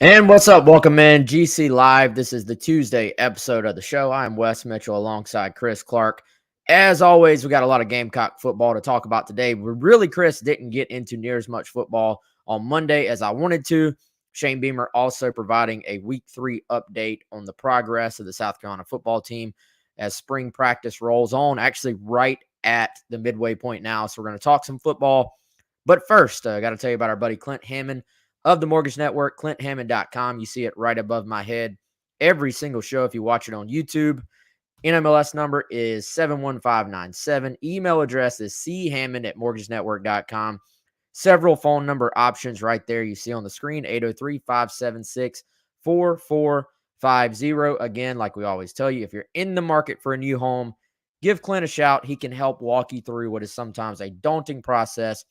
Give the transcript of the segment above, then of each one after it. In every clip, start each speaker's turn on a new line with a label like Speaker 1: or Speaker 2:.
Speaker 1: And what's up? Welcome in GC Live. This is the Tuesday episode of the show. I'm Wes Mitchell alongside Chris Clark. As always, we got a lot of Gamecock football to talk about today. Chris didn't get into near as much football on Monday as I wanted to. Shane Beamer also providing a week 3 update on the progress of the South Carolina football team as spring practice rolls on, actually right at the midway point now. So we're going to talk some football. But first, I got to tell you about our buddy Clint Hammond of the Mortgage Network, ClintHammond.com. You see it right above my head every single show if you watch it on YouTube. NMLS number is 71597. Email address is chammond@mortgagenetwork.com. Several phone number options right there you see on the screen, 803-576-4450. Again, like we always tell you, if you're in the market for a new home, give Clint a shout. He can help walk you through what is sometimes a daunting process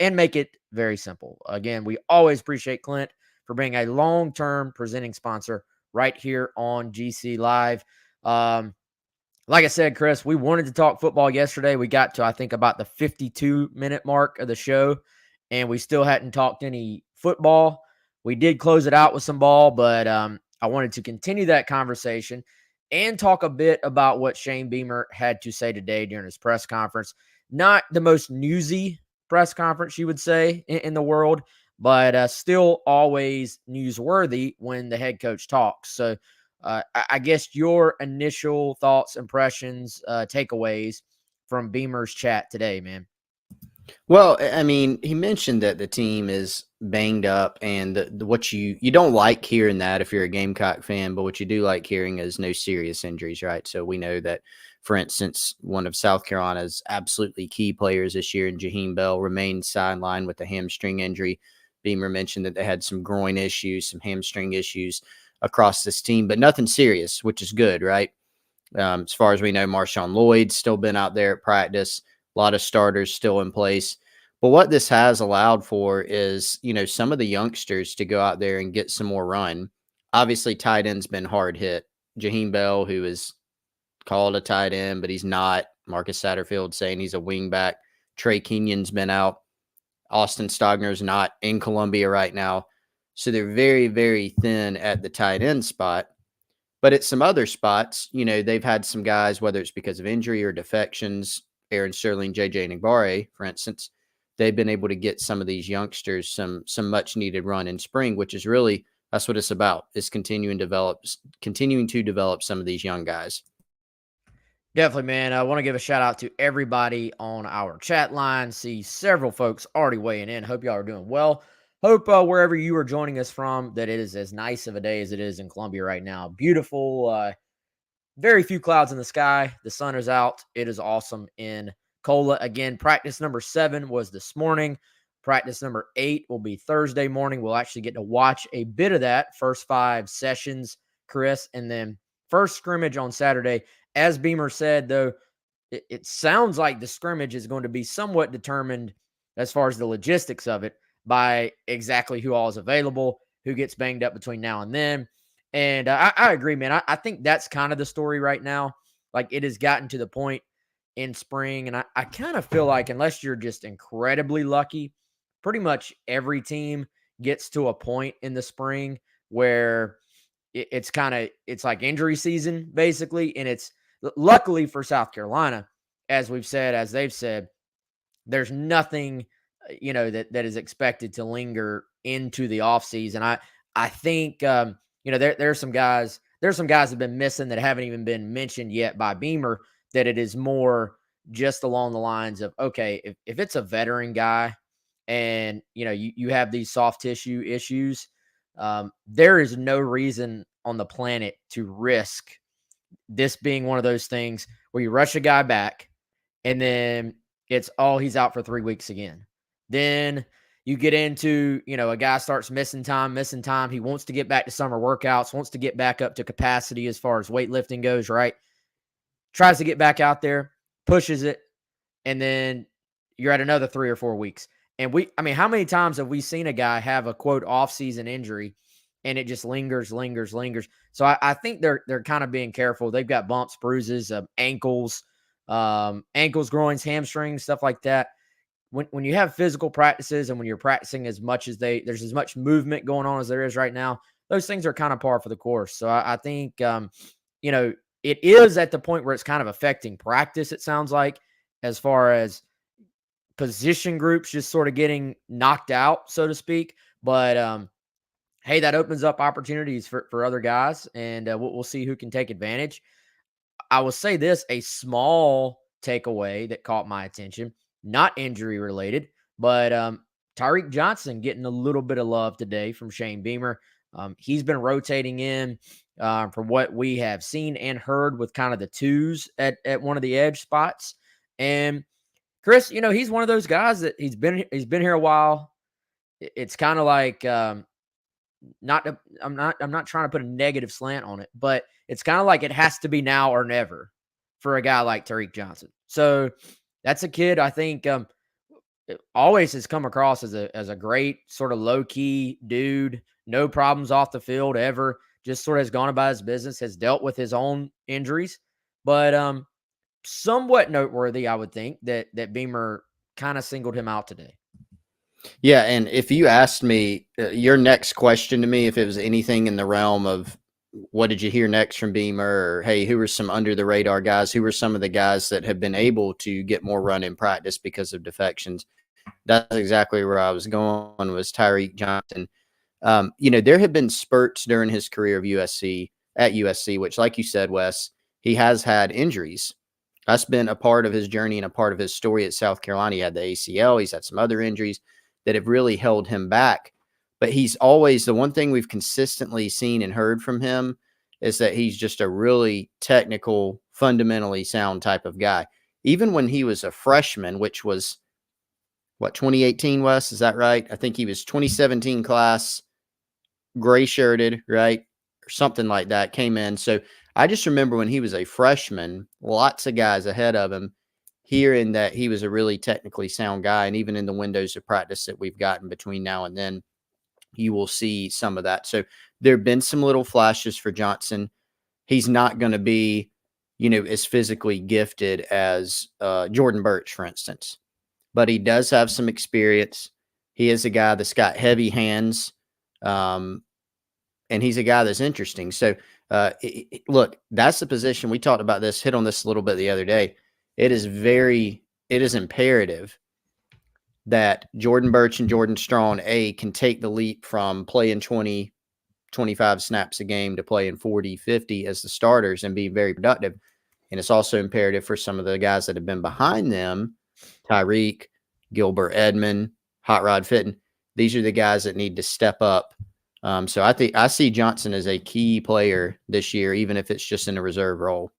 Speaker 1: and make it very simple. Again, we always appreciate Clint for being a long-term presenting sponsor right here on GC Live. Like I said, Chris, we wanted to talk football yesterday. We got to, I think, about the 52-minute mark of the show, and we still hadn't talked any football. We did close it out with some ball, but I wanted to continue that conversation and talk a bit about what Shane Beamer had to say today during his press conference. Not the most newsy press conference, you would say, in the world, but still always newsworthy when the head coach talks. So I guess your initial thoughts, impressions, takeaways from Beamer's chat today, man.
Speaker 2: Well, I mean, he mentioned that the team is banged up, and what you don't like hearing that if you're a Gamecock fan, but what you do like hearing is no serious injuries, right? So we know that, for instance, one of South Carolina's absolutely key players this year, in Jaheim Bell, remained sidelined with a hamstring injury. Beamer mentioned that they had some groin issues, some hamstring issues across this team, but nothing serious, which is good, right? As far as we know, Marshawn Lloyd's still been out there at practice. A lot of starters still in place. But what this has allowed for is, some of the youngsters to go out there and get some more run. Obviously, tight end's been hard hit. Jaheim Bell, who is called a tight end, but he's not. Marcus Satterfield saying he's a wingback. Trey Kenyon's been out. Austin Stogner's not in Columbia right now. So they're very, very thin at the tight end spot. But at some other spots, they've had some guys, whether it's because of injury or defections, Aaron Sterling, JJ Nagbare, for instance, they've been able to get some of these youngsters some much needed run in spring, which is really, that's what it's about, is continuing to develop some of these young guys.
Speaker 1: Definitely, man. I want to give a shout out to everybody on our chat line. See several folks already weighing in. Hope y'all are doing well. Hope wherever you are joining us from, that it is as nice of a day as it is in Columbia right now. Beautiful, very few clouds in the sky. The sun is out. It is awesome in Cola. Again, practice number 7 was this morning. Practice number 8 will be Thursday morning. We'll actually get to watch a bit of that. First 5 sessions, Chris, and then first scrimmage on Saturday. As Beamer said, though, it sounds like the scrimmage is going to be somewhat determined as far as the logistics of it by exactly who all is available, who gets banged up between now and then. And I agree, man. I think that's kind of the story right now. Like, it has gotten to the point in spring, and I kind of feel like unless you're just incredibly lucky, pretty much every team gets to a point in the spring where it's like injury season, basically. And it's luckily for South Carolina, as we've said, as they've said, there's nothing, that is expected to linger into the offseason. I think, there's some guys have been missing that haven't even been mentioned yet by Beamer, that it is more just along the lines of, okay, if it's a veteran guy and, you have these soft tissue issues, there is no reason on the planet to risk this being one of those things where you rush a guy back and then it's, oh, he's out for 3 weeks again. Then you get into, a guy starts missing time. He wants to get back to summer workouts, wants to get back up to capacity as far as weightlifting goes, right? Tries to get back out there, pushes it, and then you're at another 3 or 4 weeks. And how many times have we seen a guy have a quote off-season injury and it just lingers? So I think they're kind of being careful. They've got bumps, bruises, ankles, groins, hamstrings, stuff like that. When you have physical practices and when you're practicing as much as there's as much movement going on as there is right now, those things are kind of par for the course. So I think, it is at the point where it's kind of affecting practice, it sounds like, as far as position groups just sort of getting knocked out, so to speak. But hey, that opens up opportunities for other guys, and we'll see who can take advantage. I will say this, a small takeaway that caught my attention, not injury related, but Tyreek Johnson getting a little bit of love today from Shane Beamer. He's been rotating in from what we have seen and heard with kind of the twos at one of the edge spots. And Chris, he's one of those guys that he's been here a while. It's kind of like I'm not trying to put a negative slant on it, but it's kind of like it has to be now or never for a guy like Tariq Johnson. So that's a kid I think always has come across as a great sort of low key dude, no problems off the field ever. Just sort of has gone about his business, has dealt with his own injuries, but somewhat noteworthy, I would think, that Beamer kind of singled him out today.
Speaker 2: Yeah, and if you asked me your next question to me, if it was anything in the realm of what did you hear next from Beamer, or hey, who were some under the radar guys? Who were some of the guys that have been able to get more run in practice because of defections? That's exactly where I was going, was Tyreek Johnson. There have been spurts during his career of USC, which, like you said, Wes, he has had injuries. That's been a part of his journey and a part of his story at South Carolina. He had the ACL. He's had some other injuries that have really held him back. But he's always, the one thing we've consistently seen and heard from him is that he's just a really technical, fundamentally sound type of guy. Even when he was a freshman, which was, 2018, Wes? Is that right? I think he was 2017 class, gray shirted, right? Or something like that, came in. So I just remember when he was a freshman, lots of guys ahead of him, hearing that he was a really technically sound guy. And even in the windows of practice that we've gotten between now and then, you will see some of that. So there have been some little flashes for Johnson. He's not going to be, as physically gifted as Jordan Birch, for instance, but he does have some experience. He is a guy that's got heavy hands, and he's a guy that's interesting. So look, that's the position. We talked about this, hit on this a little bit the other day. It is imperative that Jordan Birch and Jordan Strong, can take the leap from playing 20, 25 snaps a game to playing 40, 50 as the starters and be very productive. And it's also imperative for some of the guys that have been behind them, Tyreek, Gilbert Edmond, Hot Rod Fitton. These are the guys that need to step up. So I see Johnson as a key player this year, even if it's just in a reserve role.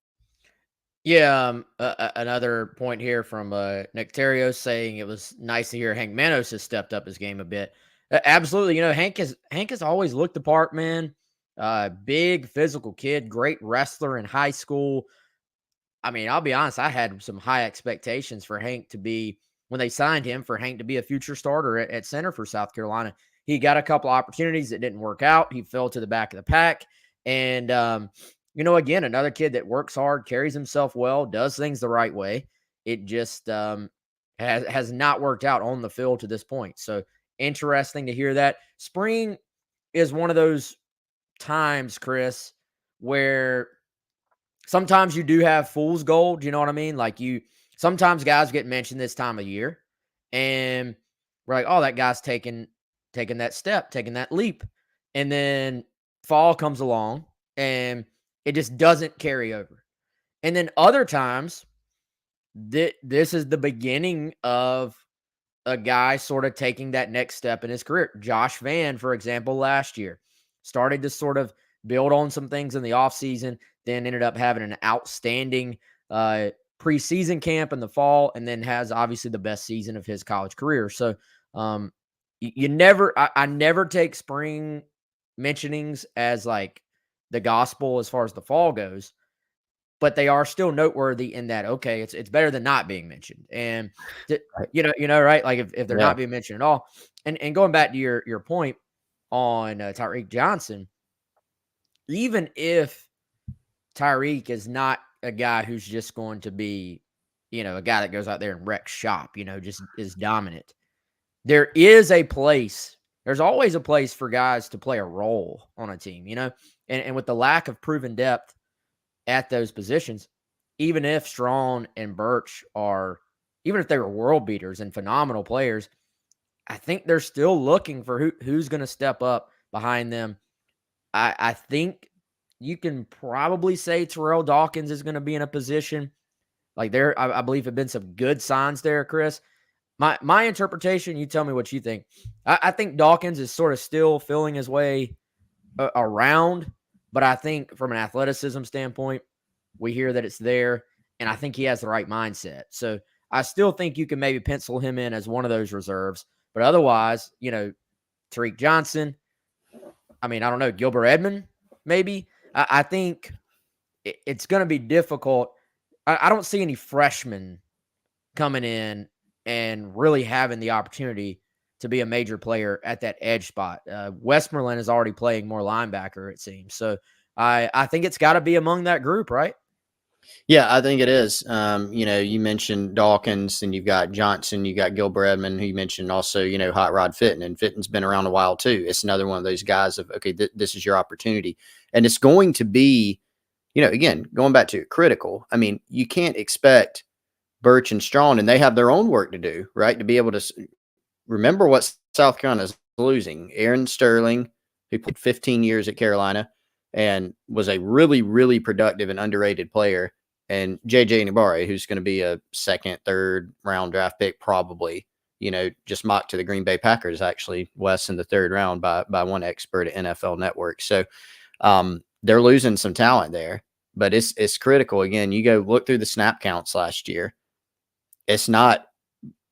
Speaker 1: Yeah, another point here from Nectario saying it was nice to hear Hank Manos has stepped up his game a bit. Absolutely, Hank has always looked the part, man. Big physical kid, great wrestler in high school. I'll be honest, I had some high expectations for Hank to be, when they signed him, for Hank to be a future starter at center for South Carolina. He got a couple opportunities that didn't work out. He fell to the back of the pack, and again, another kid that works hard, carries himself well, does things the right way. It just has not worked out on the field to this point. So interesting to hear that. Spring is one of those times, Chris, where sometimes you do have fool's gold. You know what I mean? Like sometimes guys get mentioned this time of year, and we're like, oh, that guy's taking that step, taking that leap, and then fall comes along and it just doesn't carry over. And then other times, this is the beginning of a guy sort of taking that next step in his career. Josh Vann, for example, last year started to sort of build on some things in the offseason, then ended up having an outstanding preseason camp in the fall, and then has obviously the best season of his college career. So you never, I never take spring mentionings as like the gospel as far as the fall goes, but they are still noteworthy in that, okay, it's better than not being mentioned. And
Speaker 2: Right.
Speaker 1: right? Like if they're
Speaker 2: Yeah.
Speaker 1: not being mentioned at all. And going back to your point on Tyreek Johnson, even if Tyreek is not a guy who's just going to be, a guy that goes out there and wrecks shop, just is dominant. There is a place. There's always a place for guys to play a role on a team, and with the lack of proven depth at those positions, even if Strong and Birch even if they were world beaters and phenomenal players, I think they're still looking for who's going to step up behind them. I think you can probably say Terrell Dawkins is going to be in a position like I believe have been some good signs there, Chris. My interpretation, you tell me what you think. I think Dawkins is sort of still feeling his way around, but I think from an athleticism standpoint, we hear that it's there, and I think he has the right mindset. So I still think you can maybe pencil him in as one of those reserves. But otherwise, Tariq Johnson, I mean, I don't know, Gilbert Edmond, maybe. I think it's going to be difficult. I don't see any freshmen coming in and really having the opportunity to be a major player at that edge spot. Westmoreland is already playing more linebacker, it seems. So I think it's got to be among that group, right?
Speaker 2: Yeah, I think it is. You mentioned Dawkins, and you've got Johnson, you got Gilbert Edmond, who you mentioned also, Hot Rod Fitton, and Fitton's been around a while too. It's another one of those guys of, okay, this is your opportunity. And it's going to be, again, going back to critical. I mean, you can't expect Birch and Strong, and they have their own work to do, right? To be able to remember what South Carolina's losing. Aaron Sterling, who played 15 years at Carolina and was a really, really productive and underrated player, and JJ Nibari, who's going to be a second, third round draft pick, probably, just mocked to the Green Bay Packers, actually, Wes, in the third round by one expert at NFL Network. So they're losing some talent there, but it's critical. Again, you go look through the snap counts last year. It's not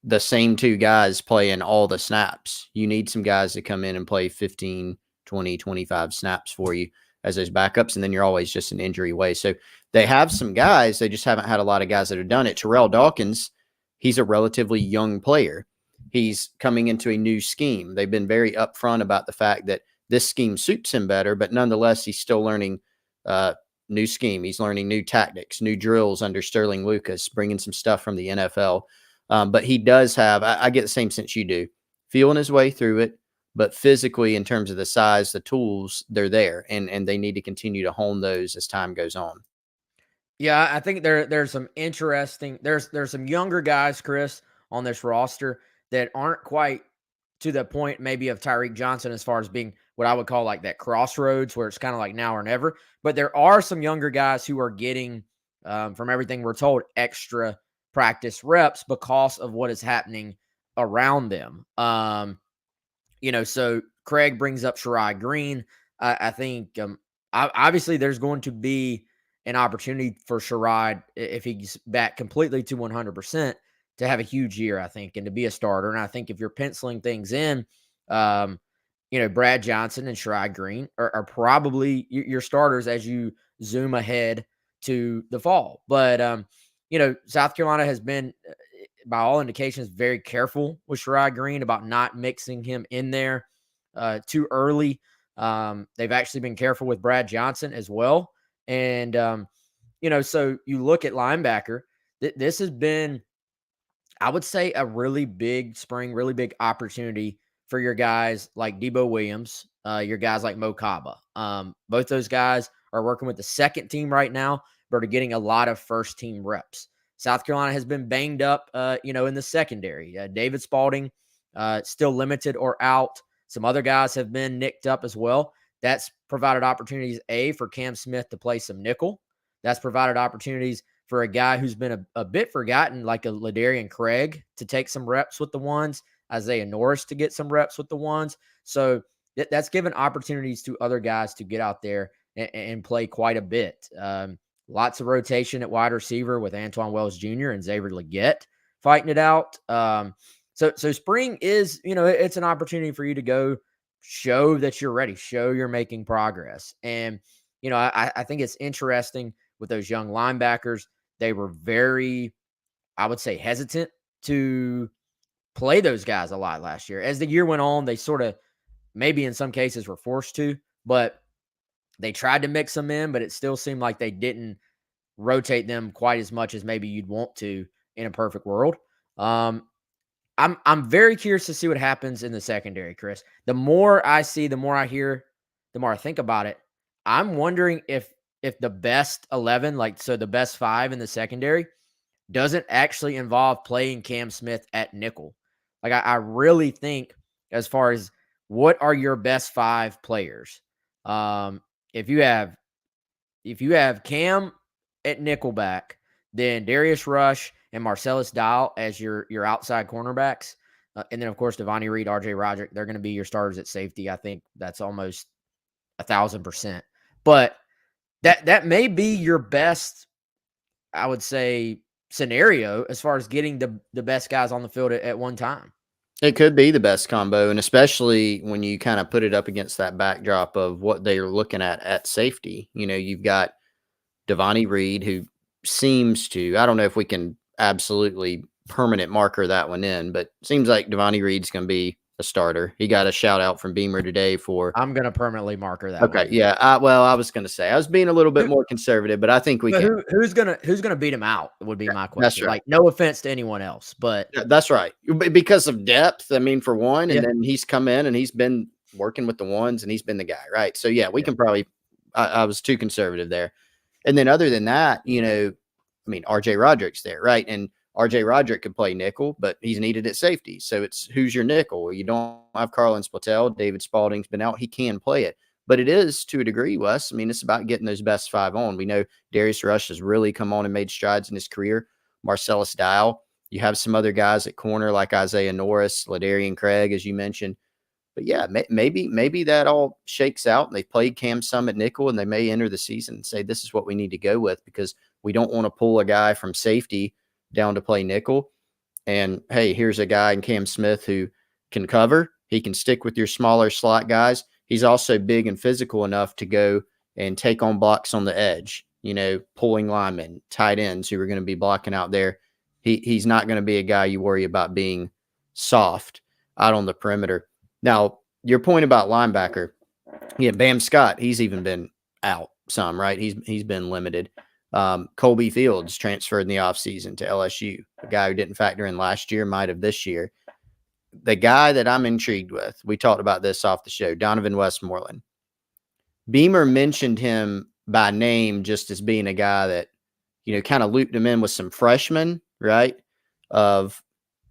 Speaker 2: the same two guys playing all the snaps. You need some guys to come in and play 15, 20, 25 snaps for you as those backups, and then you're always just an injury away. So they have some guys. They just haven't had a lot of guys that have done it. Terrell Dawkins, he's a relatively young player. He's coming into a new scheme. They've been very upfront about the fact that this scheme suits him better, but nonetheless, he's still learning new scheme. He's learning new tactics, new drills under Sterling Lucas, bringing some stuff from the NFL. But he does have, I get the same sense you do, feeling his way through it, but physically, in terms of the size, the tools, they're there, and they need to continue to hone those as time goes on.
Speaker 1: Yeah, I think there's some interesting there's some younger guys, Chris, on this roster that aren't quite to the point maybe of Tyreek Johnson as far as being what I would call like that crossroads where it's kind of like now or never. But there are some younger guys who are getting, from everything we're told, extra practice reps because of what is happening around them. So Craig brings up Shirai Green. I think obviously there's going to be an opportunity for Sherrod if he's back completely to 100% to have a huge year, I think, and to be a starter. And I think if you're penciling things in, Brad Johnson and Sherrod Green are probably your starters as you zoom ahead to the fall. But, South Carolina has been, by all indications, very careful with Sherrod Green about not mixing him in there too early. They've actually been careful with Brad Johnson as well. And, so you look at linebacker, this has been, I would say, a really big spring, really big opportunity for your guys like Debo Williams, your guys like Mo Kaba. Both those guys are working with the second team right now, but are getting a lot of first team reps. South Carolina has been banged up, in the secondary. David Spalding, still limited or out. Some other guys have been nicked up as well. That's provided opportunities, for Cam Smith to play some nickel. That's provided opportunities for a guy who's been a bit forgotten, like a Ladarian Craig, to take some reps with the ones, Isaiah Norris to get some reps with the ones. So that's given opportunities to other guys to get out there and play quite a bit. Lots of rotation at wide receiver with Antoine Wells Jr. and Xavier Legette fighting it out. So spring is, it's an opportunity for you to go show that you're ready, show you're making progress. And, I think it's interesting with those young linebackers. They were very, I would say, hesitant to play those guys a lot last year. As the year went on, they sort of, maybe in some cases, were forced to, but they tried to mix them in, but it still seemed like they didn't rotate them quite as much as maybe you'd want to in a perfect world. I'm very curious to see what happens in the secondary, Chris. The more I see, the more I hear, the more I think about it. I'm wondering if the best 11, like so the best 5 in the secondary, doesn't actually involve playing Cam Smith at nickel. Like I really think, as far as what are your best 5 players, um, if you have Cam at nickelback, then Darius Rush and Marcellus Dial as your outside cornerbacks, and then of course Devontae Reed, R.J. Roderick, they're going to be your starters at safety. I think that's almost 1,000%. But that may be your best, I would say, scenario as far as getting the best guys on the field at one time.
Speaker 2: It could be the best combo, and especially when you kind of put it up against that backdrop of what they're looking at safety. You've got Devontae Reed, who seems to, I don't know if we can absolutely permanent marker that one in, but seems like Devontae Reed's going to be a starter. He got a shout out from Beamer today for.
Speaker 1: I'm going to permanently marker that.
Speaker 2: Okay, yeah. I was going to say I was being a little bit more conservative, but I think we can.
Speaker 1: Who's gonna beat him out would be my question.
Speaker 2: That's right.
Speaker 1: Like, no offense to anyone else, but
Speaker 2: that's right, because of depth. I mean, for one, and then he's come in and he's been working with the ones, and he's been the guy, right? So yeah, we can probably. I was too conservative there. And then other than that, R.J. Roderick's there, right? And R.J. Roderick could play nickel, but he's needed at safety. So it's who's your nickel? You don't have Carlin Splatell. David Spalding's been out. He can play it. But it is, to a degree, Wes. I mean, it's about getting those best 5 on. We know Darius Rush has really come on and made strides in his career. Marcellus Dial. You have some other guys at corner like Isaiah Norris, Ladarian Craig, as you mentioned. But yeah, maybe that all shakes out and they played Cam some at nickel and they may enter the season and say, this is what we need to go with because we don't want to pull a guy from safety down to play nickel. And hey, here's a guy in Cam Smith who can cover. He can stick with your smaller slot guys. He's also big and physical enough to go and take on blocks on the edge, pulling linemen, tight ends who are going to be blocking out there. He's not going to be a guy you worry about being soft out on the perimeter. Now, your point about linebacker, yeah, Bam Scott, he's even been out some, right? He's been limited. Colby Fields transferred in the offseason to LSU, a guy who didn't factor in last year, might have this year. The guy that I'm intrigued with, we talked about this off the show, Donovan Westmoreland. Beamer mentioned him by name just as being a guy that, kind of looped him in with some freshmen, right? Of,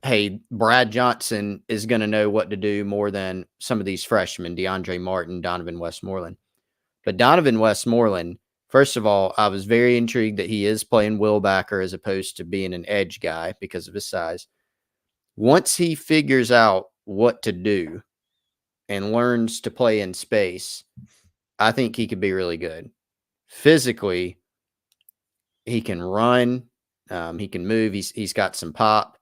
Speaker 2: hey, Brad Johnson is going to know what to do more than some of these freshmen, DeAndre Martin, Donovan Westmoreland. But Donovan Westmoreland, first of all, I was very intrigued that he is playing Will backer as opposed to being an edge guy because of his size. Once he figures out what to do and learns to play in space, I think he could be really good. Physically, he can run. He can move. He's got some pop.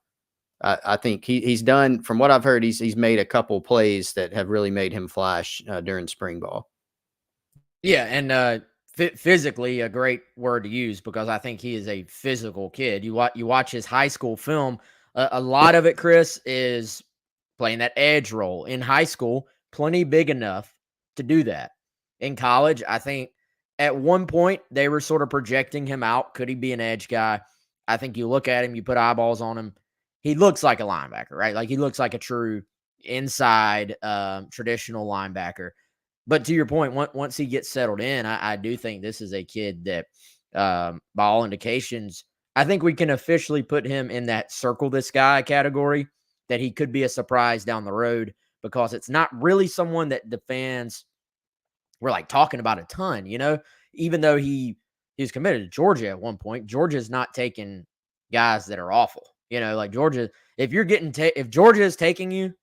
Speaker 2: I think he's done, from what I've heard, he's made a couple plays that have really made him flash during spring ball.
Speaker 1: Yeah, and physically, a great word to use because I think he is a physical kid. You watch his high school film. A lot of it, Chris, is playing that edge role. In high school, plenty big enough to do that. In college, I think at one point they were sort of projecting him out. Could he be an edge guy? I think you look at him, you put eyeballs on him. He looks like a linebacker, right? Like he looks like a true inside traditional linebacker. But to your point, once he gets settled in, I do think this is a kid that, by all indications, I think we can officially put him in that circle this guy category, that he could be a surprise down the road because it's not really someone that the fans were like talking about a ton, even though he's committed to Georgia at one point. Georgia's not taking guys that are awful, like Georgia. If you're getting, if Georgia is taking you,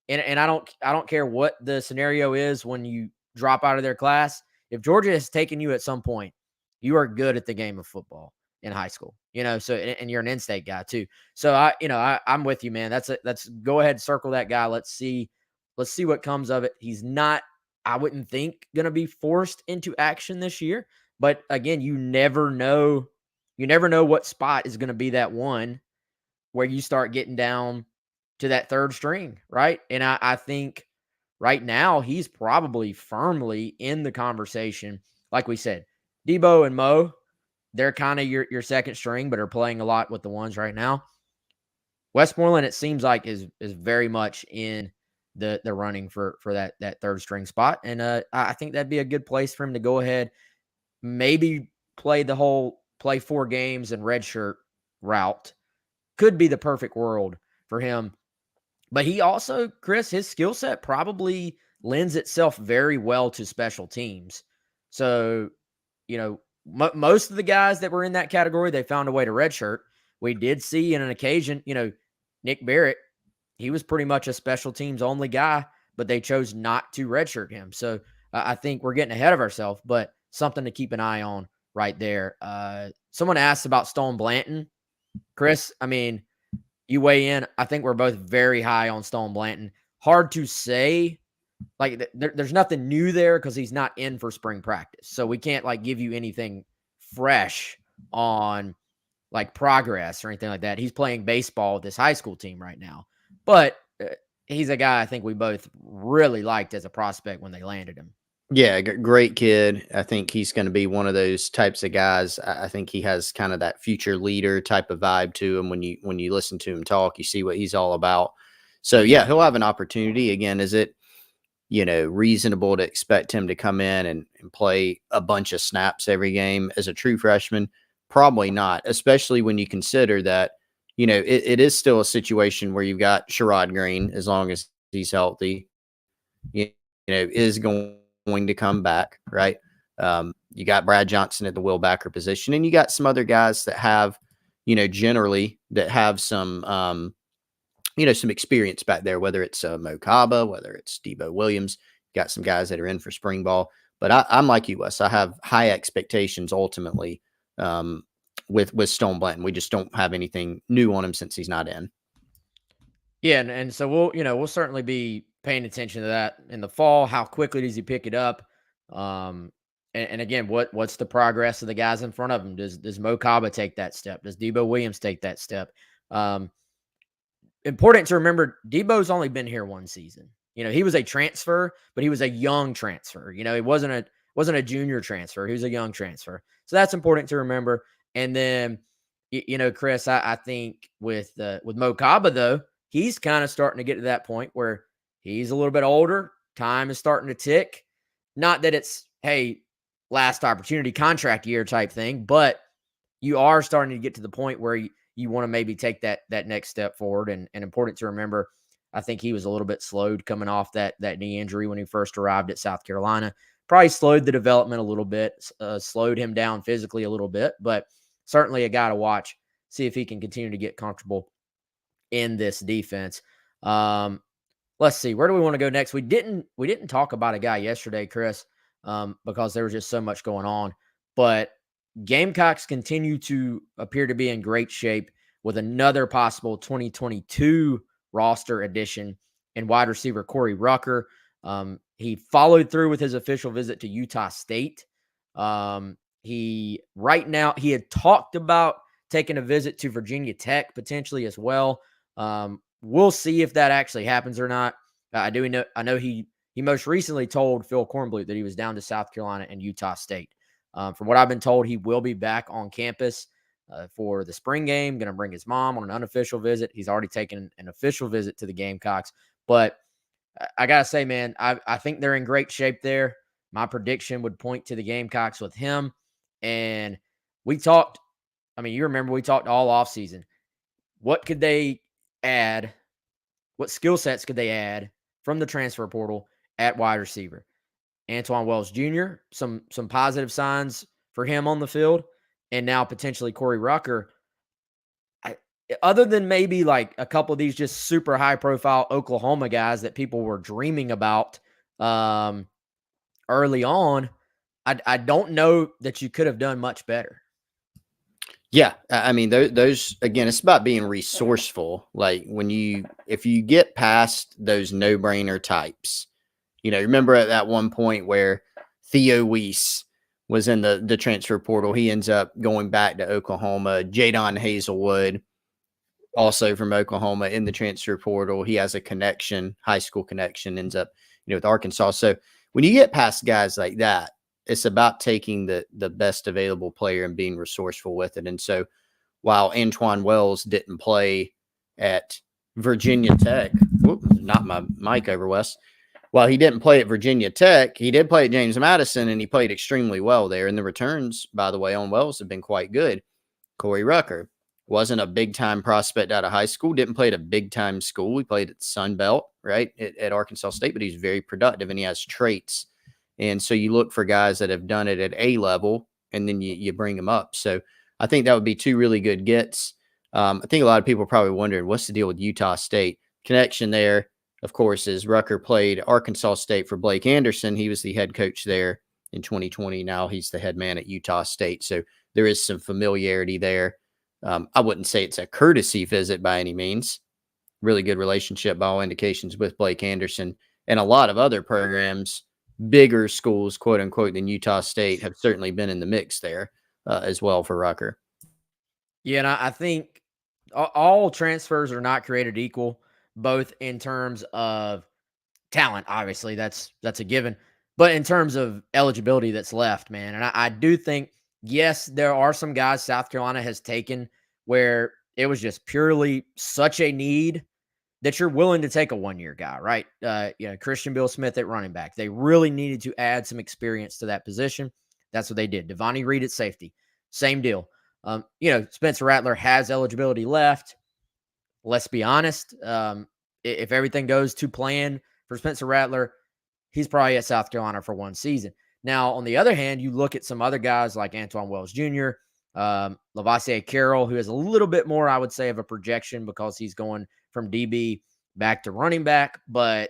Speaker 1: and I don't care what the scenario is when you drop out of their class. If Georgia has taken you at some point, you are good at the game of football in high school, so, and you're an in-state guy too. So I'm with you, man. That's go ahead, circle that guy. Let's see what comes of it. He's not, I wouldn't think, going to be forced into action this year, but again, you never know what spot is going to be that one where you start getting down to that third string, right? And I think right now he's probably firmly in the conversation. Like we said, Debo and Mo, they're kind of your second string, but are playing a lot with the ones right now. Westmoreland, it seems like, is very much in the running for that third string spot, and I think that'd be a good place for him to go ahead, maybe play 4 games and redshirt route. Could be the perfect world for him. But he also, Chris, his skill set probably lends itself very well to special teams. So, most of the guys that were in that category, they found a way to redshirt. We did see in an occasion, Nick Barrett, he was pretty much a special teams only guy, but they chose not to redshirt him. So I think we're getting ahead of ourselves, but something to keep an eye on right there. Someone asked about Stone Blanton. Chris, I mean, you weigh in. I think we're both very high on Stone Blanton. Hard to say. Like, there's nothing new there because he's not in for spring practice. So we can't, give you anything fresh on, progress or anything like that. He's playing baseball with this high school team right now. But he's a guy I think we both really liked as a prospect when they landed him.
Speaker 2: Yeah, great kid. I think he's going to be one of those types of guys. I think he has kind of that future leader type of vibe to him. When you listen to him talk, you see what he's all about. So yeah, he'll have an opportunity. Again, is it reasonable to expect him to come in and play a bunch of snaps every game as a true freshman? Probably not, especially when you consider that it is still a situation where you've got Sherrod Green, as long as he's healthy, is going to come back, right? You got Brad Johnson at the Will Backer position, and you got some other guys that have, generally that have some, some experience back there, whether it's Mo Kaba, whether it's Debo Williams. You got some guys that are in for spring ball. But I'm like you, Wes. I have high expectations ultimately with Stone Blanton. We just don't have anything new on him since he's not in.
Speaker 1: Yeah, and so we'll certainly be paying attention to that in the fall. How quickly does he pick it up? And again, what's the progress of the guys in front of him? Does Mo Kaba take that step? Does Debo Williams take that step? Important to remember, Debo's only been here one season. He was a transfer, but he was a young transfer. He wasn't a junior transfer. He was a young transfer. So that's important to remember. And then, Chris, I think with Mo Kaba, though, he's kind of starting to get to that point where he's a little bit older. Time is starting to tick. Not that it's, hey, last opportunity contract year type thing, but you are starting to get to the point where you want to maybe take that next step forward. And important to remember, I think he was a little bit slowed coming off that knee injury when he first arrived at South Carolina. Probably slowed the development a little bit, slowed him down physically a little bit, but certainly a guy to watch, see if he can continue to get comfortable in this defense. Let's see, where do we want to go next? We didn't talk about a guy yesterday, Chris, because there was just so much going on. But Gamecocks continue to appear to be in great shape with another possible 2022 roster addition in wide receiver Corey Rucker. He followed through with his official visit to Utah State. He had talked about taking a visit to Virginia Tech potentially as well. We'll see if that actually happens or not. I know he most recently told Phil Kornblut that he was down to South Carolina and Utah State. From what I've been told, he will be back on campus for the spring game, going to bring his mom on an unofficial visit. He's already taken an official visit to the Gamecocks. But I got to say, man, I think they're in great shape there. My prediction would point to the Gamecocks with him. And we talked, you remember we talked all offseason. What could they add? What skill sets could they add from the transfer portal at wide receiver? Antoine Wells Jr., some positive signs for him on the field, and now potentially Corey Rucker. Other than maybe like a couple of these just super high-profile Oklahoma guys that people were dreaming about early on, I don't know that you could have done much better.
Speaker 2: Yeah, I mean those again. It's about being resourceful. Like if you get past those no brainer types, remember at that one point where Theo Weiss was in the transfer portal. He ends up going back to Oklahoma. Jadon Hazelwood, also from Oklahoma, in the transfer portal. He has a connection, high school connection, ends up with Arkansas. So when you get past guys like that, it's about taking the best available player and being resourceful with it. And so while Antoine Wells didn't play at Virginia Tech, not my mic over, Wes. While he didn't play at Virginia Tech, he did play at James Madison, and he played extremely well there. And the returns, by the way, on Wells have been quite good. Corey Rucker wasn't a big-time prospect out of high school, didn't play at a big-time school. He played at Sun Belt, right, at Arkansas State, but he's very productive, and he has traits. And so you look for guys that have done it at A level, and then you bring them up. So I think that would be two really good gets. I think a lot of people are probably wondering, what's the deal with Utah State? Connection there, of course, is Rucker played Arkansas State for Blake Anderson. He was the head coach there in 2020. Now he's the head man at Utah State. So there is some familiarity there. I wouldn't say it's a courtesy visit by any means. Really good relationship by all indications with Blake Anderson, and a lot of other programs, bigger schools, quote unquote, than Utah State, have certainly been in the mix there as well for Rucker.
Speaker 1: Yeah, and I think all transfers are not created equal, both in terms of talent, obviously, that's a given, but in terms of eligibility that's left, man. And I do think, yes, there are some guys South Carolina has taken where it was just purely such a need that you're willing to take a 1-year guy, right? Christian Bill Smith at running back. They really needed to add some experience to that position. That's what they did. Devontae Reed at safety, same deal. Spencer Rattler has eligibility left. Let's be honest. If everything goes to plan for Spencer Rattler, he's probably at South Carolina for one season. Now, on the other hand, you look at some other guys like Antoine Wells Jr., Lavassier Carroll, who has a little bit more, I would say, of a projection because he's going from DB back to running back, but,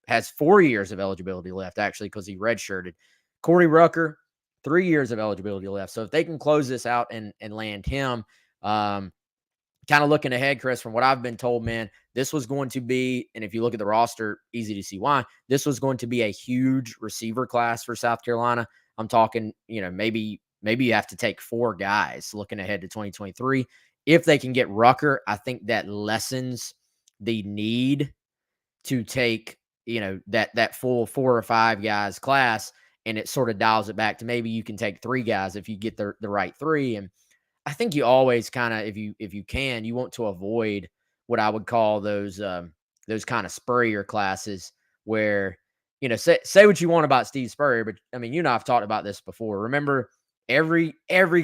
Speaker 1: has 4 years of eligibility left, actually, because he redshirted. Corey Rucker, 3 years of eligibility left. So if they can close this out and land him, kind of looking ahead, Chris, from what I've been told, man, this was going to be, and if you look at the roster, easy to see why, this was going to be a huge receiver class for South Carolina. I'm talking, maybe you have to take 4 guys looking ahead to 2023. If they can get Rucker, I think that lessens the need to take, that full 4 or 5 guys class, and it sort of dials it back to maybe you can take 3 guys if you get the right 3. And I think you always kind of, if you can, you want to avoid what I would call those kind of Spurrier classes where, say what you want about Steve Spurrier, but I mean, I've talked about this before. Remember, every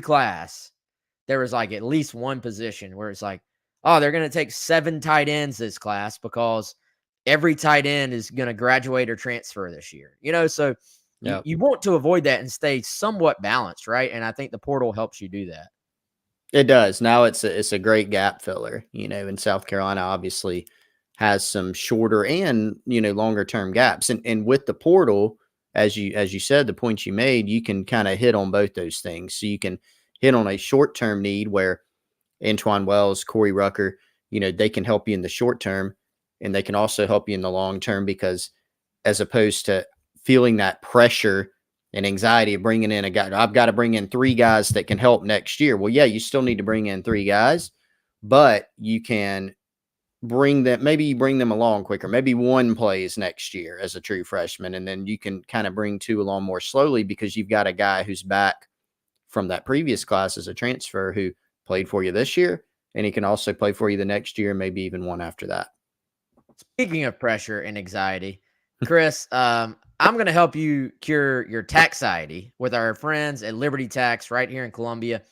Speaker 1: class, there was like at least one position where it's like, oh, they're going to take 7 tight ends this class because every tight end is going to graduate or transfer this year. So
Speaker 2: Yep.
Speaker 1: you want to avoid that and stay somewhat balanced, right? And I think the portal helps you do that.
Speaker 2: It does. Now it's a great gap filler, and South Carolina obviously has some shorter and, longer term gaps. And with the portal, as you said, the points you made, you can kind of hit on both those things. So you can hit on a short term need where Antoine Wells, Corey Rucker, they can help you in the short term, and they can also help you in the long term, because as opposed to feeling that pressure and anxiety of bringing in a guy, I've got to bring in 3 guys that can help next year. Well, yeah, you still need to bring in 3 guys, but you can maybe you bring them along quicker. Maybe 1 plays next year as a true freshman, and then you can kind of bring 2 along more slowly because you've got a guy who's back from that previous class as a transfer who played for you this year, and he can also play for you the next year, maybe even one after that.
Speaker 1: Speaking of pressure and anxiety, Chris, I'm going to help you cure your taxiety with our friends at Liberty Tax right here in Columbia,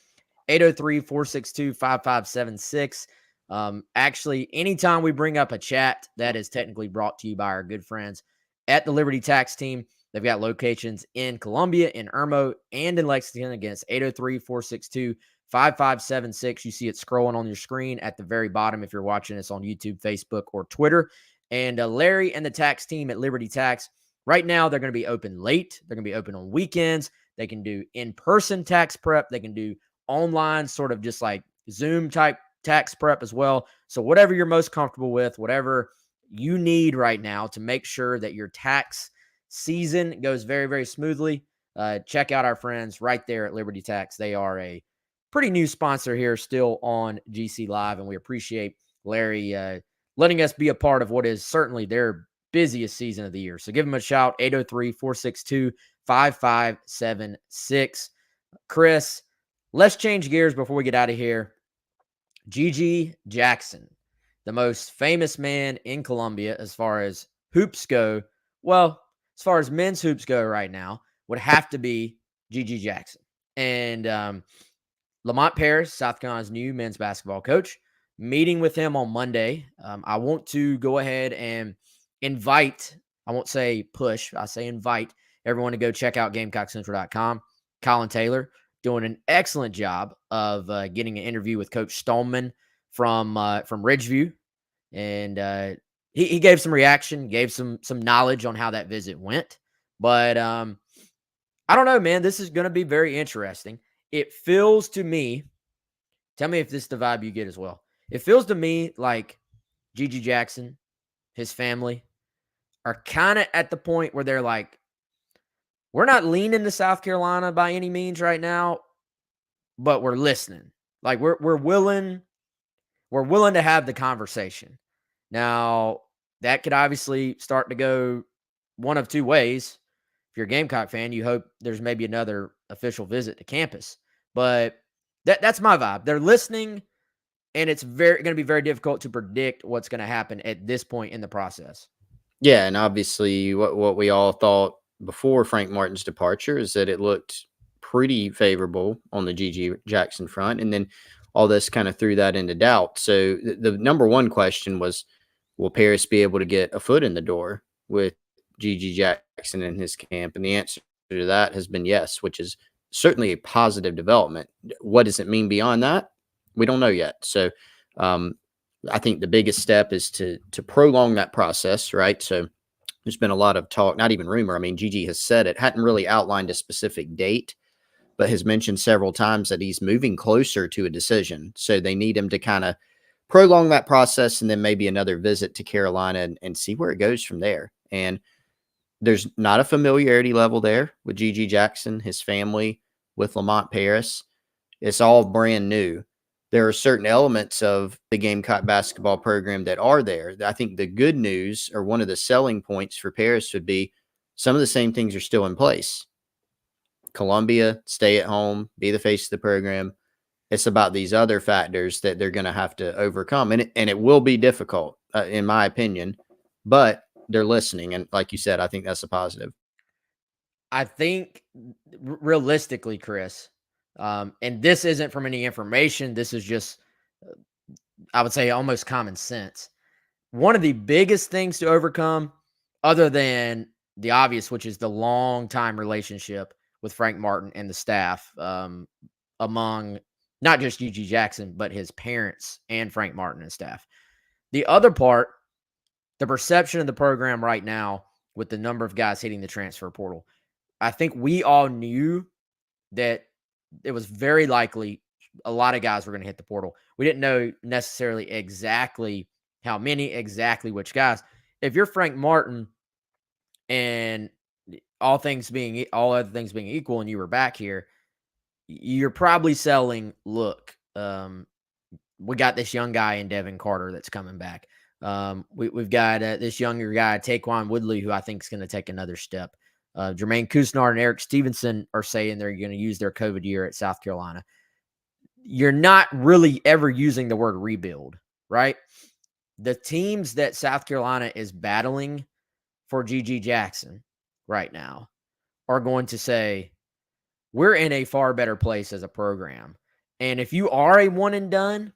Speaker 1: 803-462-5576. Actually, anytime we bring up a chat, that is technically brought to you by our good friends at the Liberty Tax team. They've got locations in Columbia, in Irmo, and in Lexington. Again, it's 803-462-5576. You see it scrolling on your screen at the very bottom if you're watching us on YouTube, Facebook, or Twitter. And Larry and the tax team at Liberty Tax Right now, they're going to be open late. They're going to be open on weekends. They can do in-person tax prep. They can do online, sort of just like Zoom type tax prep as well. So whatever you're most comfortable with, whatever you need right now to make sure that your tax season goes very, very smoothly, check out our friends right there at Liberty Tax. They are a pretty new sponsor here still on GC Live, and we appreciate Larry letting us be a part of what is certainly their busiest season of the year. So give them a shout, 803-462-5576. Chris, let's change gears before we get out of here. GG Jackson, the most famous man in Colombia as far as hoops go. Well, as far as men's hoops go right now, would have to be GG Jackson. And Lamont Paris, South Carolina's new men's basketball coach, meeting with him on Monday. I want to go ahead and invite, I won't say push, I say invite everyone to go check out GamecockCentral.com. Colin Taylor doing an excellent job of getting an interview with Coach Stoneman from Ridgeview. And he gave some reaction, gave some knowledge on how that visit went. But I don't know, man. This is going to be very interesting. It feels to me, tell me if this is the vibe you get as well. It feels to me like GG Jackson, his family, are kind of at the point where they're like, we're not leaning to South Carolina by any means right now, but we're listening. Like we're willing to have the conversation. Now, that could obviously start to go one of two ways. If you're a Gamecock fan, you hope there's maybe another official visit to campus. But that's my vibe. They're listening, and it's going to be very difficult to predict what's going to happen at this point in the process.
Speaker 2: Yeah, and obviously what we all thought before Frank Martin's departure is that it looked pretty favorable on the GG Jackson front, and then all this kind of threw that into doubt. So the number one question was, will Paris be able to get a foot in the door with GG Jackson in his camp? And the answer to that has been yes, which is certainly a positive development. What does it mean beyond that? We don't know yet. So I think the biggest step is to prolong that process, right? So there's been a lot of talk, not even rumor. I mean, Gigi has said it, hadn't really outlined a specific date, but has mentioned several times that he's moving closer to a decision. So they need him to kind of prolong that process and then maybe another visit to Carolina and see where it goes from there. And there's not a familiarity level there with GG Jackson, his family, with Lamont Paris. It's all brand new. There are certain elements of the Gamecock basketball program that are there. I think the good news, or one of the selling points for Paris, would be some of the same things are still in place. Columbia, stay at home, be the face of the program. It's about these other factors that they're going to have to overcome. And it will be difficult, in my opinion, but they're listening. And like you said, I think that's a positive.
Speaker 1: I think realistically, Chris, and this isn't from any information. This is just, I would say, almost common sense. One of the biggest things to overcome, other than the obvious, which is the long time relationship with Frank Martin and the staff, among not just GG Jackson, but his parents and Frank Martin and staff. The other part, the perception of the program right now with the number of guys hitting the transfer portal. I think we all knew that it was very likely a lot of guys were going to hit the portal. We didn't know necessarily exactly how many, exactly which guys. If you're Frank Martin and all other things being equal and you were back here, you're probably selling, look, we got this young guy in Devin Carter that's coming back. We've got this younger guy, Taquan Woodley, who I think is going to take another step. Jermaine Kusnar and Eric Stevenson are saying they're going to use their COVID year at South Carolina. You're not really ever using the word rebuild, right? The teams that South Carolina is battling for GG Jackson right now are going to say, we're in a far better place as a program. And if you are a one and done,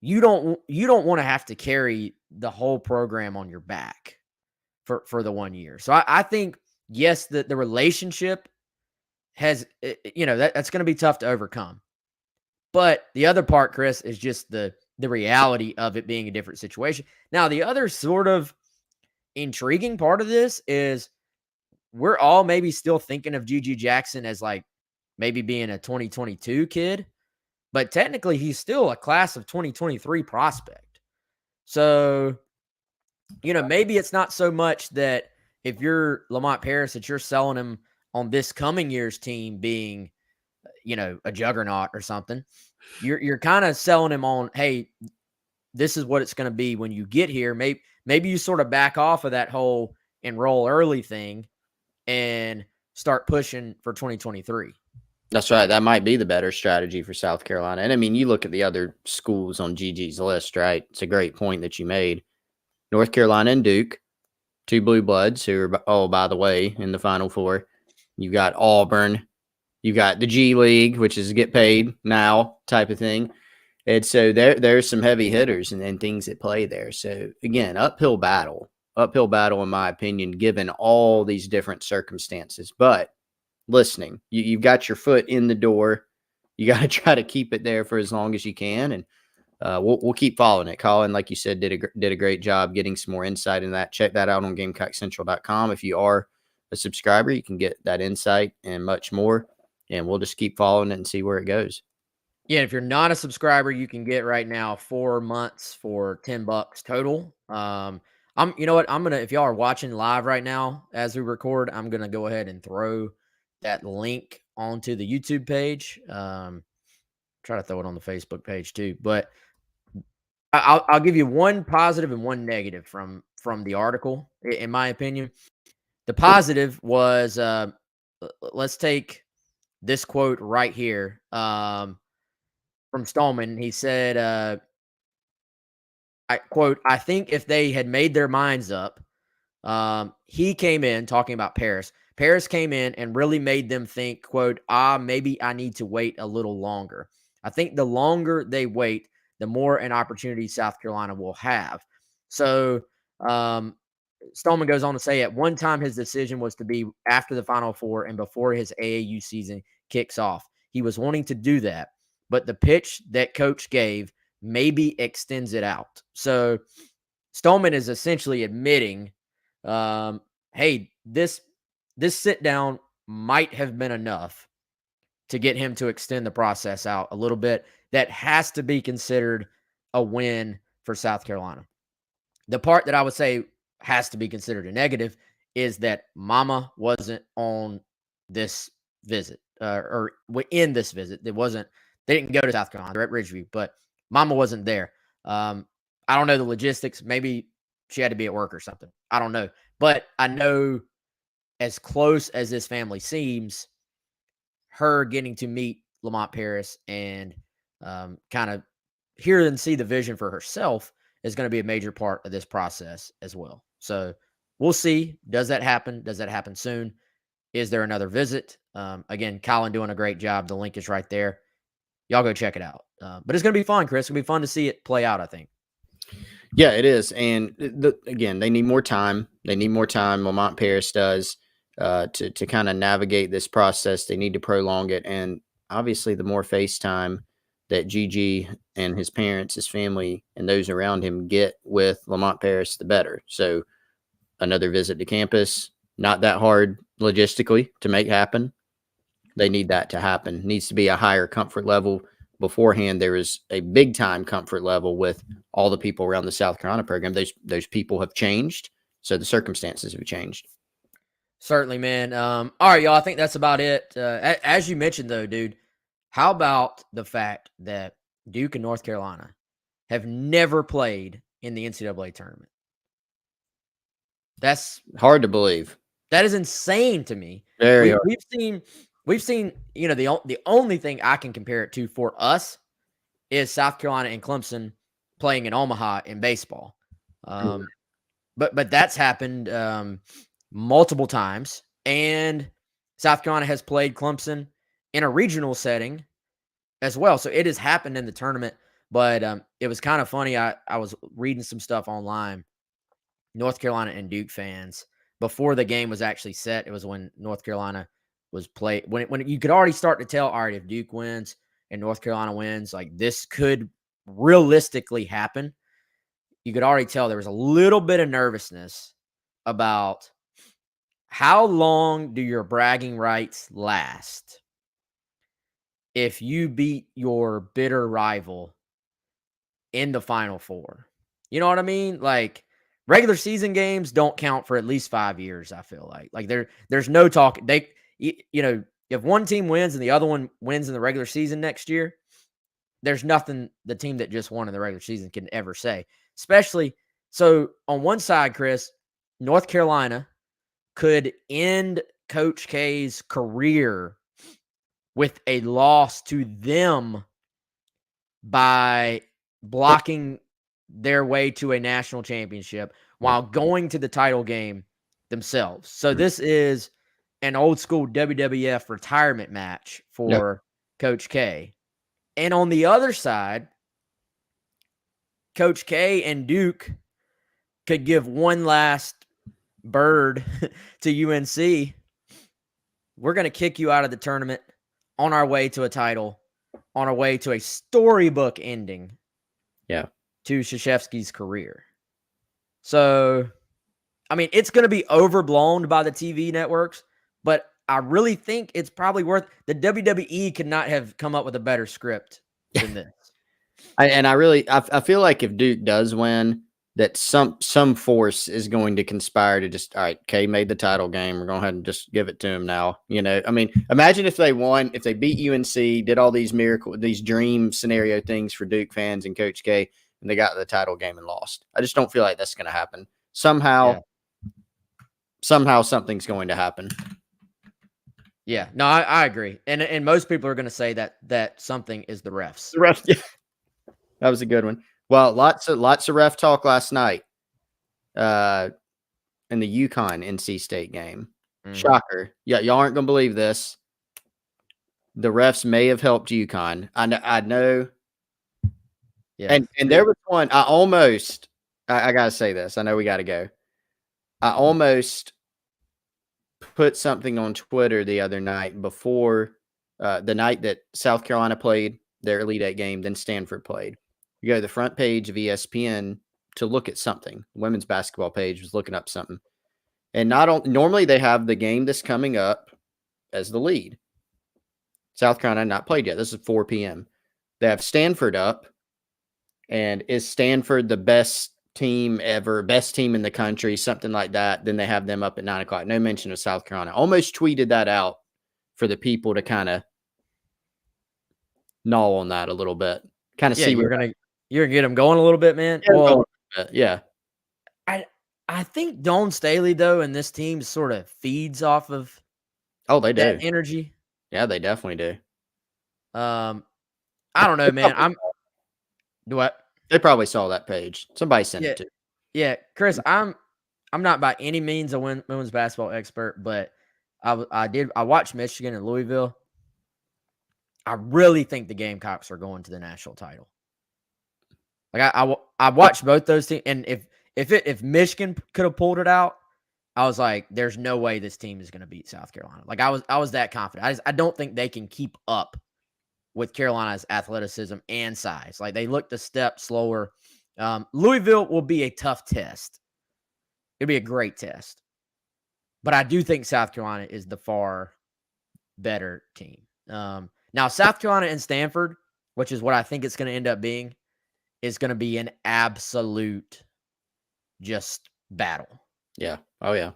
Speaker 1: you don't want to have to carry the whole program on your back for the 1 year. So I think, yes, the relationship has, that's going to be tough to overcome. But the other part, Chris, is just the reality of it being a different situation. Now, the other sort of intriguing part of this is we're all maybe still thinking of G.G. Jackson as like maybe being a 2022 kid, but technically he's still a class of 2023 prospect. So, maybe it's not so much that if you're Lamont Paris that you're selling him on this coming year's team being, a juggernaut or something. You're kind of selling him on, hey, this is what it's going to be when you get here. Maybe you sort of back off of that whole enroll early thing and start pushing for 2023.
Speaker 2: That's right. That might be the better strategy for South Carolina. And I mean, you look at the other schools on GG's list, right? It's a great point that you made. North Carolina and Duke, two blue bloods who are, oh, by the way, in the Final Four. You got Auburn. You got the G League, which is get paid now type of thing. And so there's some heavy hitters and things that play there. So, again, uphill battle, in my opinion, given all these different circumstances. But listening, you've got your foot in the door. You got to try to keep it there for as long as you can. And we'll keep following it. Colin, like you said, did a great job getting some more insight in that. Check that out on GamecockCentral.com. If you are a subscriber, you can get that insight and much more. And we'll just keep following it and see where it goes.
Speaker 1: Yeah, if you're not a subscriber, you can get right now 4 months for $10 total. You know what? If y'all are watching live right now as we record, I'm gonna go ahead and throw that link onto the YouTube page. Try to throw it on the Facebook page too, but I'll give you one positive and one negative from the article. In my opinion, the positive was let's take this quote right here. From Stallman, he said, I quote, "I think if they had made their minds up, he came in talking about Paris. Paris came in and really made them think, quote, maybe I need to wait a little longer. I think the longer they wait, the more an opportunity South Carolina will have." So Stallman goes on to say, at one time his decision was to be after the Final Four and before his AAU season kicks off. He was wanting to do that, but the pitch that coach gave maybe extends it out. So Stallman is essentially admitting, hey, this sit down might have been enough to get him to extend the process out a little bit. That has to be considered a win for South Carolina. The part that I would say has to be considered a negative is that Mama wasn't on this visit or in this visit. They didn't go to South Carolina. They're at Ridgeview, but Mama wasn't there. I don't know the logistics. Maybe she had to be at work or something. I don't know. But I know as close as this family seems, her getting to meet Lamont Paris and kind of hear and see the vision for herself is going to be a major part of this process as well. So we'll see. Does that happen? Does that happen soon? Is there another visit? Again, Colin doing a great job. The link is right there. Y'all go check it out. But it's going to be fun, Chris. It's going to be fun to see it play out, I think.
Speaker 2: Yeah, it is. And again, they need more time. Lamont Paris does to kind of navigate this process. They need to prolong it. And obviously, the more FaceTime that GG and his parents, his family, and those around him get with Lamont Paris, the better. So another visit to campus, not that hard logistically to make happen. They need that to happen. It needs to be a higher comfort level. Beforehand, there is a big time comfort level with all the people around the South Carolina program. Those people have changed, so the circumstances have changed.
Speaker 1: Certainly, man. All right, y'all. I think that's about it. As you mentioned, though, dude, how about the fact that Duke and North Carolina have never played in the NCAA tournament? That's
Speaker 2: hard to believe.
Speaker 1: That is insane to me.
Speaker 2: Very hard.
Speaker 1: We've seen, the only thing I can compare it to for us is South Carolina and Clemson playing in Omaha in baseball. But that's happened multiple times, and South Carolina has played Clemson in a regional setting as well. So it has happened in the tournament, but it was kind of funny. I was reading some stuff online. North Carolina and Duke fans, before the game was actually set, it was when North Carolina was played. When you could already start to tell, all right, if Duke wins and North Carolina wins, like this could realistically happen. You could already tell there was a little bit of nervousness about how long do your bragging rights last if you beat your bitter rival in the Final Four. You know what I mean? Like, regular season games don't count for at least 5 years, I feel like. Like, there's no talk. If one team wins and the other one wins in the regular season next year, there's nothing the team that just won in the regular season can ever say. Especially, so on one side, Chris, North Carolina could end Coach K's career with a loss to them by blocking their way to a national championship while going to the title game themselves. So this is an old school WWF retirement match for Coach K. And on the other side, Coach K and Duke could give one last bird to UNC. We're going to kick you out of the tournament on our way to a title, on our way to a storybook ending. To Krzyzewski's career. So, I mean, it's going to be overblown by the TV networks, but I really think it's probably worth. The WWE could not have come up with a better script than this.
Speaker 2: I feel like if Duke does win, that some force is going to conspire to just, all right, K made the title game. We're going to go ahead and just give it to him now. You know, I mean, imagine if they won, if they beat UNC, did all these these dream scenario things for Duke fans and Coach K, and they got to the title game and lost. I just don't feel like that's going to happen. Somehow something's going to happen.
Speaker 1: Yeah, no, I agree. And most people are going to say that something is the refs.
Speaker 2: The refs, yeah. That was a good one. Well, lots of ref talk last night in the UConn NC State game. Shocker. Yeah, y'all aren't going to believe this. The refs may have helped UConn. I know. Yeah. And there was one, I got to say this. I know we got to go. I almost put something on Twitter the other night before the night that South Carolina played their Elite Eight game, then Stanford played. You go to the front page of ESPN to look at something. The women's basketball page was looking up something. And normally they have the game that's coming up as the lead. South Carolina not played yet. This is 4 p.m. They have Stanford up. And is Stanford the best team ever, best team in the country, something like that? Then they have them up at 9 o'clock. No mention of South Carolina. Almost tweeted that out for the people to kind of gnaw on that a little bit. Kind of see
Speaker 1: you're gonna get them going a little bit, man. Well,
Speaker 2: yeah.
Speaker 1: I think Dawn Staley though, and this team sort of feeds off of
Speaker 2: they do
Speaker 1: that energy.
Speaker 2: Yeah, they definitely do.
Speaker 1: I don't know, man. What?
Speaker 2: They probably saw that page. Somebody sent it to.
Speaker 1: Yeah, Chris, I'm not by any means a women's basketball expert, but I watched Michigan and Louisville. I really think the Gamecocks are going to the national title. Like I watched both those teams, and if Michigan could have pulled it out, I was like, there's no way this team is going to beat South Carolina. Like I was that confident. I don't think they can keep up with Carolina's athleticism and size. Like they looked a step slower. Louisville will be a tough test. It'll be a great test. But I do think South Carolina is the far better team. Now, South Carolina and Stanford, which is what I think it's going to end up being, is going to be an absolute just battle.
Speaker 2: Yeah. Oh, yeah.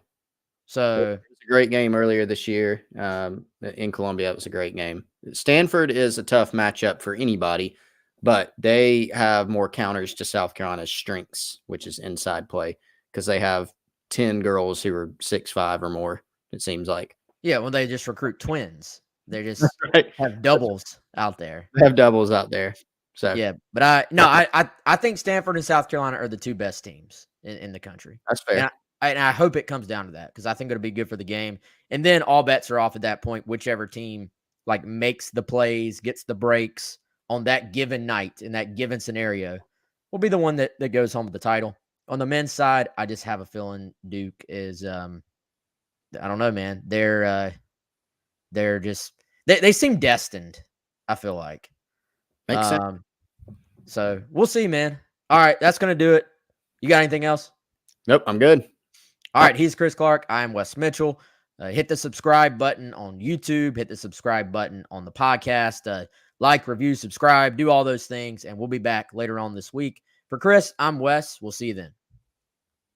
Speaker 1: So
Speaker 2: it was a great game earlier this year in Columbia. It was a great game. Stanford is a tough matchup for anybody, but they have more counters to South Carolina's strengths, which is inside play, because they have 10 girls who are 6'5" or more, it seems like.
Speaker 1: Yeah, when they just recruit twins. They just have doubles out there.
Speaker 2: They have doubles out there. So
Speaker 1: yeah, but I think Stanford and South Carolina are the two best teams in the country.
Speaker 2: That's fair.
Speaker 1: And I hope it comes down to that, because I think it'll be good for the game. And then all bets are off at that point. Whichever team like makes the plays, gets the breaks on that given night in that given scenario will be the one that goes home with the title. On the men's side, I just have a feeling Duke is I don't know, man. They're just they seem destined, I feel like.
Speaker 2: Makes sense.
Speaker 1: So we'll see, man. All right, that's gonna do it. You got anything else?
Speaker 2: Nope, I'm good.
Speaker 1: All right, he's Chris Clark. I am Wes Mitchell. Hit the subscribe button on YouTube. Hit the subscribe button on the podcast. Like, review, subscribe, do all those things, and we'll be back later on this week. For Chris, I'm Wes. We'll see you then.